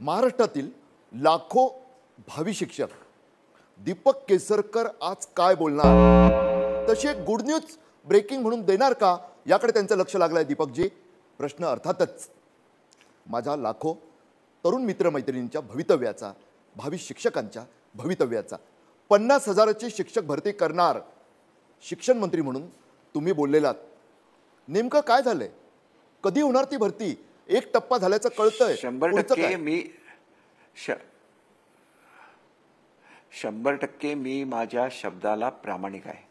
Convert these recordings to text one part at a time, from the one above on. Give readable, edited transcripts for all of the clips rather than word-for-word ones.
महाराष्ट्रातील लाखो भावी शिक्षक दीपक केसरकर आज काय बोलणार, तशी एक गुड न्यूज ब्रेकिंग म्हणून देणार का, याकडे त्यांचं लक्ष लागलंय. दीपकजी, प्रश्न अर्थातच माझ्या लाखो तरुण मित्रमैत्रिणींच्या भवितव्याचा, भावी शिक्षकांच्या भवितव्याचा. 50,000ची शिक्षक भरती करणार शिक्षण मंत्री म्हणून तुम्ही बोललेलात. नेमकं काय झालंय? कधी होणार ती भरती? एक टप्पा झाल्याचं कळतंय. 100% मी माझ्या शब्दाला प्रामाणिक आहे.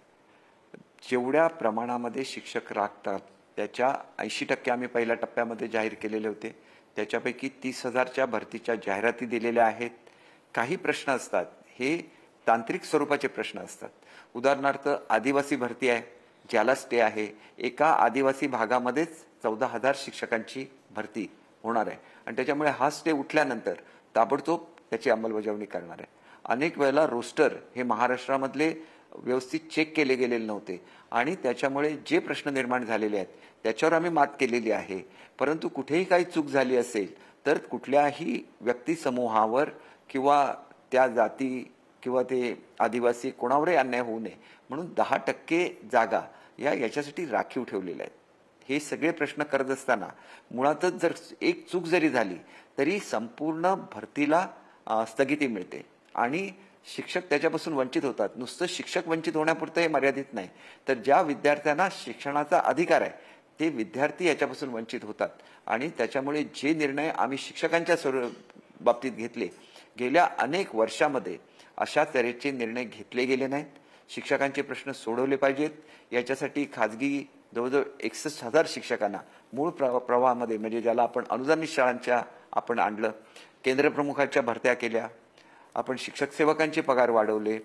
जेवढ्या प्रमाणामध्ये शिक्षक राखतात त्याच्या 80% आम्ही पहिल्या टप्प्यामध्ये जाहीर केलेले होते. त्याच्यापैकी 30,000च्या भरतीच्या जाहिराती दिलेल्या आहेत. काही प्रश्न असतात, हे तांत्रिक स्वरूपाचे प्रश्न असतात. उदाहरणार्थ आदिवासी भरती आहे, ज्याला स्टे आहे. एका आदिवासी भागामध्येच 14,000 शिक्षकांची भरती होणार आहे आणि त्याच्यामुळे हा स्टे उठल्यानंतर ताबडतोब त्याची अंमलबजावणी करणार आहे. अनेक वेळेला रोस्टर हे महाराष्ट्रामधले व्यवस्थित चेक केले गेलेले नव्हते आणि त्याच्यामुळे जे प्रश्न निर्माण झालेले आहेत त्याच्यावर आम्ही मात केलेली आहे. परंतु कुठेही काही चूक झाली असेल तर कुठल्याही व्यक्ती समूहावर किंवा त्या जाती किंवा ते आदिवासी कोणावरही अन्याय होऊ नये म्हणून 10% जागा याच्यासाठी राखीव ठेवलेल्या आहेत. हे सगळे प्रश्न करत असताना मुळातच जर एक चूक जरी झाली तरी संपूर्ण भरतीला स्थगिती मिळते आणि शिक्षक त्याच्यापासून वंचित होतात. नुसतं शिक्षक वंचित होण्यापुरतं हे मर्यादित नाही, तर ज्या विद्यार्थ्यांना शिक्षणाचा अधिकार आहे ते विद्यार्थी याच्यापासून वंचित होतात. आणि त्याच्यामुळे जे निर्णय आम्ही शिक्षकांच्या बाबतीत घेतले, गेल्या अनेक वर्षामध्ये अशा तऱ्हेचे निर्णय घेतले गेले नाहीत. शिक्षकांचे प्रश्न सोडवले पाहिजेत. याच्यासाठी खाजगी जवळजवळ 61,000 शिक्षकांना मूळ प्रवाहामध्ये, म्हणजे ज्याला आपण अनुदानित शाळांच्या आपण आणलं, केंद्रप्रमुखाच्या भरत्या केल्या, आपण शिक्षक सेवकांचे पगार वाढवले.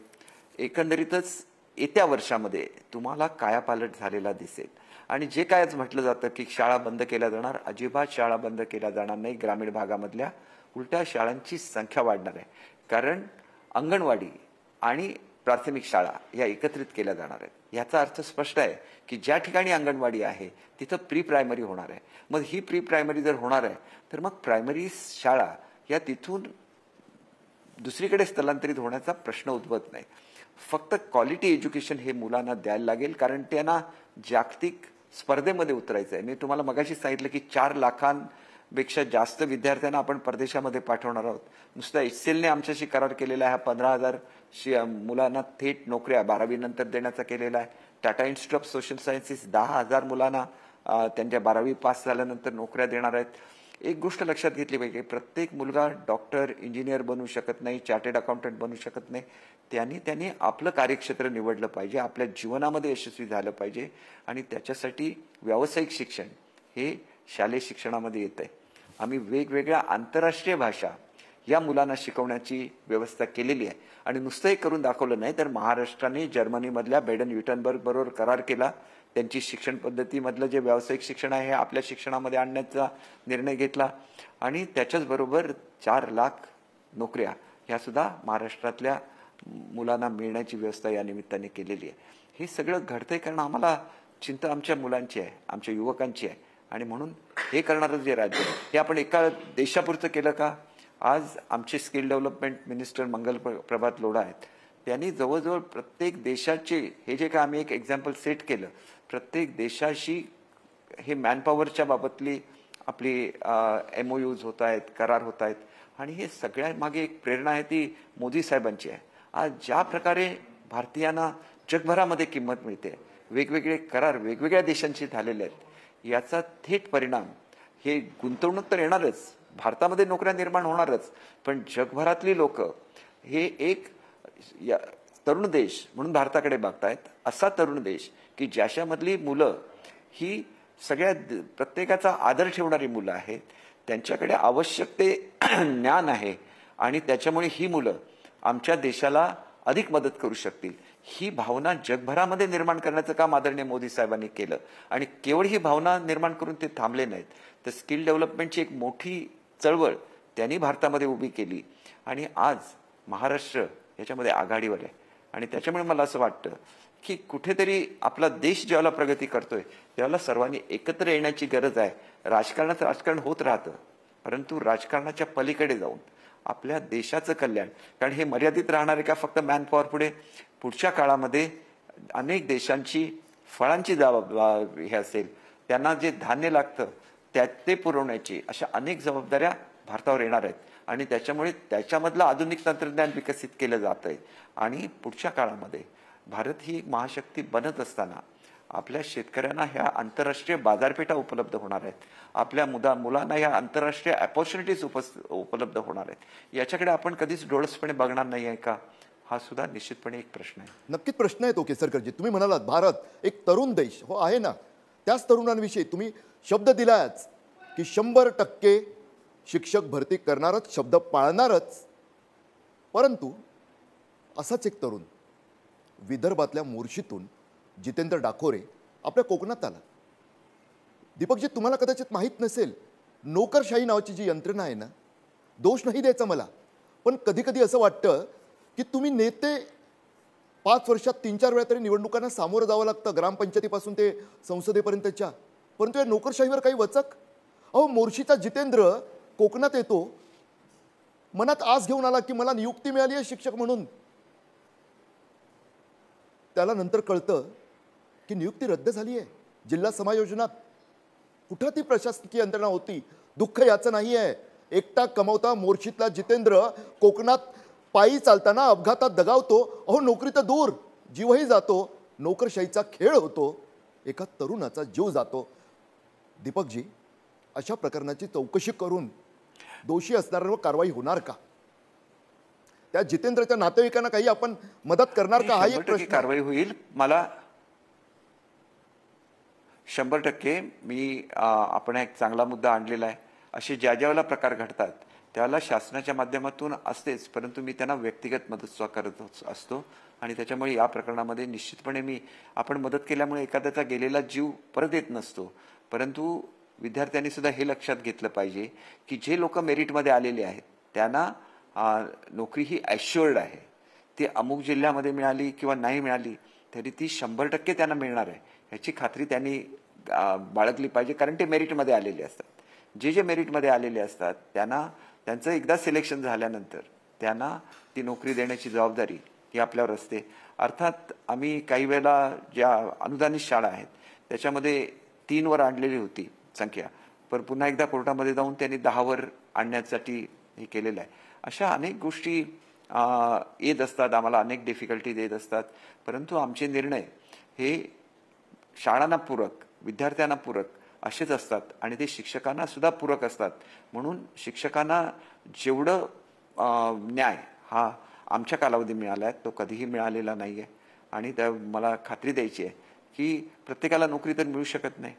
एकंदरीतच येत्या वर्षामध्ये तुम्हाला कायापालट झालेला दिसेल. आणि जे काय आज म्हटलं जातं की शाळा बंद केल्या जाणार, अजिबात शाळा बंद केल्या जाणार नाही. ग्रामीण भागामधल्या उलट्या शाळांची संख्या वाढणार आहे. कारण अंगणवाडी आणि प्राथमिक शाळा या एकत्रित केल्या जाणार आहेत. याचा अर्थ स्पष्ट आहे की ज्या ठिकाणी अंगणवाडी आहे तिथं प्री प्रायमरी होणार आहे. मग ही प्री प्रायमरी जर होणार आहे तर मग प्रायमरी शाळा या तिथून दुसरीकडे स्थलांतरित होण्याचा प्रश्न उद्भवत नाही. फक्त क्वालिटी एज्युकेशन हे मुलांना द्यायला लागेल, कारण त्यांना जागतिक स्पर्धेमध्ये उतरायचं आहे. मी तुम्हाला मगाशी सांगितलं की 4 लाखांपेक्षा जास्त विद्यार्थ्यांना आपण परदेशामध्ये पाठवणार आहोत. नुसतं HCLने आमच्याशी करार केलेला आहे. 15,000 मुलांना थेट नोकऱ्या 12वी नंतर देण्याचा केलेला आहे. Tata institute of social sciences 10,000 मुलांना त्यांच्या 12वी पास झाल्यानंतर नोकऱ्या देणार आहेत. एक गोष्ट लक्षात घेतली पाहिजे, प्रत्येक मुलगा डॉक्टर, इंजिनियर बनू शकत नाही, चार्टर्ड अकाउंटंट बनू शकत नाही. त्यांनी आपलं कार्यक्षेत्र निवडलं पाहिजे, आपल्या जीवनामध्ये यशस्वी झालं पाहिजे आणि त्याच्यासाठी व्यावसायिक शिक्षण हे शालेय शिक्षणामध्ये येत आहे. आम्ही वेगवेगळ्या आंतरराष्ट्रीय भाषा या मुलांना शिकवण्याची व्यवस्था केलेली आहे. आणि नुसतं हे करून दाखवलं नाही, तर महाराष्ट्राने जर्मनीमधल्या बेडन व्युटनबर्ग बरोबर करार केला. त्यांची शिक्षण पद्धतीमधलं जे व्यावसायिक शिक्षण आहे हे आपल्या शिक्षणामध्ये आणण्याचा निर्णय घेतला आणि त्याच्याच बरोबर 4 लाख नोकऱ्या ह्या सुद्धा महाराष्ट्रातल्या मुलांना मिळण्याची व्यवस्था या निमित्ताने केलेली आहे. हे सगळं घडतंय कारण आम्हाला चिंता आमच्या मुलांची आहे, आमच्या युवकांची आहे. आणि म्हणून हे करणारं जे राज्य हे आपण एका देशापुरतं केलं का? आज आमचे skill development minister Mangal Prabhat Lodha आहेत, त्यांनी जवळजवळ प्रत्येक देशाचे, हे जे काय आम्ही एक एक्झाम्पल सेट केलं, प्रत्येक देशाशी हे मॅनपॉवरच्या बाबतली आपली MOUs होत आहेत, करार होत आहेत. आणि हे सगळ्या मागे एक प्रेरणा आहे ती मोदी साहेबांची आहे. आज ज्या प्रकारे भारतीयांना जगभरामध्ये किंमत मिळते, वेगवेगळे करार वेगवेगळ्या देशांशी झालेले आहेत, याचा थेट परिणाम हे गुंतवणूक तर येणारच, भारतामध्ये नोकऱ्या निर्माण होणारच, पण जगभरातली लोक हे एक तरुण देश म्हणून भारताकडे बघतायत. असा तरुण देश की ज्याच्यामधली मुलं ही सगळ्या प्रत्येकाचा आदर ठेवणारी मुलं आहेत, त्यांच्याकडे आवश्यक ते ज्ञान आहे आणि त्याच्यामुळे ही मुलं आमच्या देशाला अधिक मदत करू शकतील. ही भावना जगभरामध्ये निर्माण करण्याचं काम आदरणीय मोदी साहेबांनी केलं. आणि केवळ ही भावना निर्माण करून ते थांबले नाहीत, तर स्किल डेव्हलपमेंटची एक मोठी चळवळ त्यांनी भारतामध्ये उभी केली आणि आज महाराष्ट्र याच्यामध्ये आघाडीवर आहे. आणि त्याच्यामुळे मला असं वाटतं की कुठेतरी आपला देश ज्यावेळेला प्रगती करतोय त्यावेळेला सर्वांनी एकत्र येण्याची गरज आहे. राजकारणाचं राजकारण होत राहतं, परंतु राजकारणाच्या पलीकडे जाऊन आपल्या देशाचं कल्याण, कारण हे मर्यादित राहणार आहे का फक्त मॅनपॉवर पुढे? पुढच्या काळामध्ये अनेक देशांची फळांची हे असेल, त्यांना जे धान्य लागतं ते पुरवण्याची अशा अनेक जबाबदाऱ्या भारतावर येणार आहेत आणि त्याच्यामुळे त्याच्यामधलं आधुनिक तंत्रज्ञान विकसित केलं जात आहे. आणि पुढच्या काळामध्ये भारत ही एक महाशक्ती बनत असताना आपल्या शेतकऱ्यांना ह्या आंतरराष्ट्रीय बाजारपेठा उपलब्ध होणार आहेत, आपल्या मुलांना ह्या आंतरराष्ट्रीय अपॉर्च्युनिटीज उपलब्ध होणार आहेत. याच्याकडे आपण कधीच डोळसपणे बघणार नाही आहे का? हा सुद्धा निश्चितपणे एक प्रश्न आहे. नक्कीच प्रश्न आहे तो केसरकरजी. तुम्ही म्हणालात भारत एक तरुण देश हो आहे ना, त्याच तरुणांविषयी तुम्ही शब्द दिलायच की 100% शिक्षक भरती करणारच, शब्द पाळणारच. परंतु असाच एक तरुण विदर्भातल्या मोर्शीतून जितेंद्र डाकोरे आपल्या कोकणात आला. दीपकजी, तुम्हाला कदाचित माहीत नसेल, नोकरशाही नावाची जी यंत्रणा आहे ना, दोष नाही द्यायचा मला, पण कधी कधी असं वाटतं की तुम्ही नेते 5 वर्षात 3-4 वेळा तरी निवडणुकांना सामोरं जावं लागतं, ग्रामपंचायतीपासून ते संसदेपर्यंतच्या. परंतु या नोकरशाहीवर काही वचक? अहो, मोर्शीचा जितेंद्र कोकणात येतो, मनात आस घेऊन आला की मला नियुक्ती मिळाली आहे शिक्षक म्हणून. त्याला नंतर कळतं की नियुक्ती रद्द झाली आहे जिल्हा समायोजनात. कुठं ती प्रशासकीय यंत्रणा होती? दुःख याचं नाही आहे. एकटा कमावता मोर्शीतला जितेंद्र कोकणात पायी चालताना अपघातात दगावतो. अहो, नोकरी तर दूर, जीवही जातो. नोकरशाहीचा खेळ होतो, एका तरुणाचा जीव जातो. दीपकजी, अशा प्रकरणाची चौकशी करून दोषी असणाऱ्यांवर कारवाई होणार का? त्या जितेंद्रच्या नातेवाईकांना काही आपण मदत करणार का? हा एक प्रश्न. कारवाई होईल. मला 100% आपण एक चांगला मुद्दा आणलेला आहे. असे ज्या ज्यावेळेला प्रकार घडतात त्याला शासनाच्या माध्यमातून असतेच, परंतु मी त्यांना व्यक्तिगत मदत सुद्धा करत असतो. आणि त्याच्यामुळे या प्रकरणामध्ये निश्चितपणे आपण मदत केल्यामुळे एखाद्याचा गेलेला जीव परत येत नसतो. परंतु विद्यार्थ्यांनी सुद्धा हे लक्षात घेतलं पाहिजे की जे लोक मेरिटमध्ये आलेले आहेत त्यांना नोकरी ही ॲश्युअर्ड आहे. ती अमुक जिल्ह्यामध्ये मिळाली किंवा नाही मिळाली तरी ती 100% त्यांना मिळणार आहे ह्याची खात्री त्यांनी बाळगली पाहिजे, कारण ते मेरिटमध्ये आलेले असतात. जे मेरिटमध्ये आलेले असतात त्यांचं एकदा सिलेक्शन झाल्यानंतर त्यांना ती नोकरी देण्याची जबाबदारी ही आपल्यावर असते. अर्थात आम्ही काही वेळेला ज्या अनुदानित शाळा आहेत त्याच्यामध्ये 3 वर आणलेली होती संख्या, पण पुन्हा एकदा कोर्टामध्ये जाऊन त्यांनी 10 वर आणण्यासाठी हे केलेलं आहे. अशा अनेक गोष्टी येत असतात, आम्हाला अनेक डिफिकल्टीज येत असतात. परंतु आमचे निर्णय हे शाळांना पूरक, विद्यार्थ्यांना पूरक असेच असतात आणि ते शिक्षकांना सुद्धा पूरक असतात. म्हणून शिक्षकांना जेवढं न्याय हा आमच्या कालावधी मिळाला आहे तो कधीही मिळालेला नाही आहे. आणि मला खात्री द्यायची आहे की प्रत्येकाला नोकरी तर मिळू शकत नाही,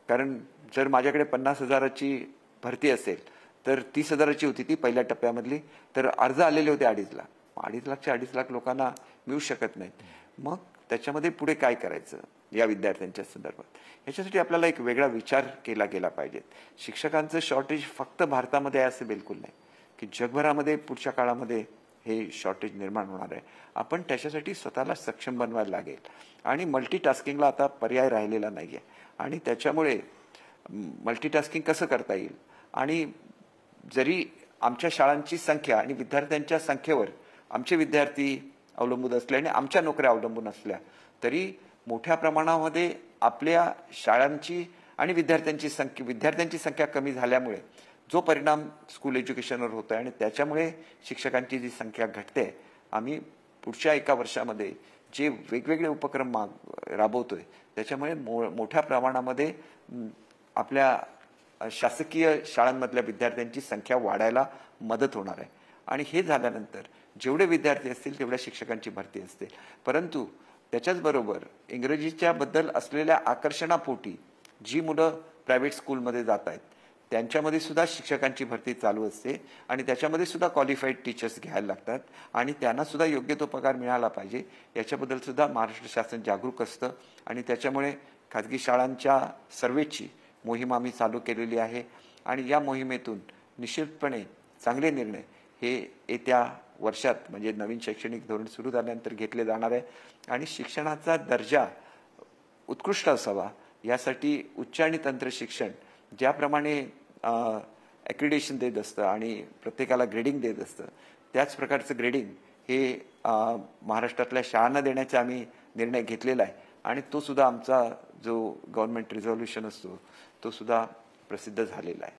कारण जर माझ्याकडे 50,000ची भरती असेल तर 30,000ची होती ती पहिल्या टप्प्यामधली, तर अर्ज आलेले होते 2.5 लाख. 2.5 लाख लोकांना मिळू शकत नाहीत. मग त्याच्यामध्ये पुढे काय करायचं या विद्यार्थ्यांच्या संदर्भात, याच्यासाठी आपल्याला एक वेगळा विचार केला गेला पाहिजे. शिक्षकांचं शॉर्टेज फक्त भारतामध्ये आहे असं बिलकुल नाही, की जगभरामध्ये पुढच्या काळामध्ये हे शॉर्टेज निर्माण होणार आहे. आपण त्याच्यासाठी स्वतःला सक्षम बनवायला लागेल आणि मल्टीटास्किंगला आता पर्याय राहिलेला नाही आहे. आणि त्याच्यामुळे मल्टीटास्किंग कसं करता येईल, आणि जरी आमच्या शाळांची संख्या आणि विद्यार्थ्यांच्या संख्येवर आमचे विद्यार्थी अवलंबून असले आणि आमच्या नोकऱ्या अवलंबून असल्या तरी मोठ्या प्रमाणामध्ये आपल्या शाळांची आणि विद्यार्थ्यांची संख्या कमी झाल्यामुळे जो परिणाम स्कूल एज्युकेशनवर होतोय आणि त्याच्यामुळे शिक्षकांची जी संख्या घटते, आम्ही पुढच्या 1 वर्षामध्ये जे वेगवेगळे उपक्रम राबवतोय त्याच्यामुळे मोठ्या प्रमाणामध्ये आपल्या शासकीय शाळांमधल्या विद्यार्थ्यांची संख्या वाढायला मदत होणार आहे. आणि हे झाल्यानंतर जेवढे विद्यार्थी असतील तेवढ्या शिक्षकांची भरती असते. परंतु त्याच्याच बरोबर इंग्रजीच्या बद्दल असलेल्या आकर्षणापोटी जी मुलं प्रायव्हेट स्कूलमध्ये जात आहेत त्यांच्यामध्ये सुद्धा शिक्षकांची भरती चालू असते आणि त्याच्यामध्ये सुद्धा क्वालिफाईड टीचर्स घ्यायला लागतात आणि त्यांना सुद्धा योग्य तो पगार मिळाला पाहिजे याच्याबद्दल सुद्धा महाराष्ट्र शासन जागरूक असतं. आणि त्याच्यामुळे खाजगी शाळांच्या सर्वेची मोहीम आम्ही चालू केलेली आहे आणि या मोहिमेतून निश्चितपणे चांगले निर्णय हे येत्या वर्षात म्हणजे नवीन शैक्षणिक धोरण सुरू झाल्यानंतर घेतले जाणार आहे. आणि शिक्षणाचा दर्जा उत्कृष्ट असावा यासाठी उच्च आणि तंत्र शिक्षण ज्याप्रमाणे ॲक्रिडेशन देत असतं आणि प्रत्येकाला ग्रेडिंग देत असतं, त्याच प्रकारचं ग्रेडिंग हे महाराष्ट्रातल्या शाळांना देण्याचा आम्ही निर्णय घेतलेला आहे आणि तो सुद्धा आमचा जो गव्हर्नमेंट रिझॉल्युशन असतो तो सुद्धा प्रसिद्ध झालेला आहे.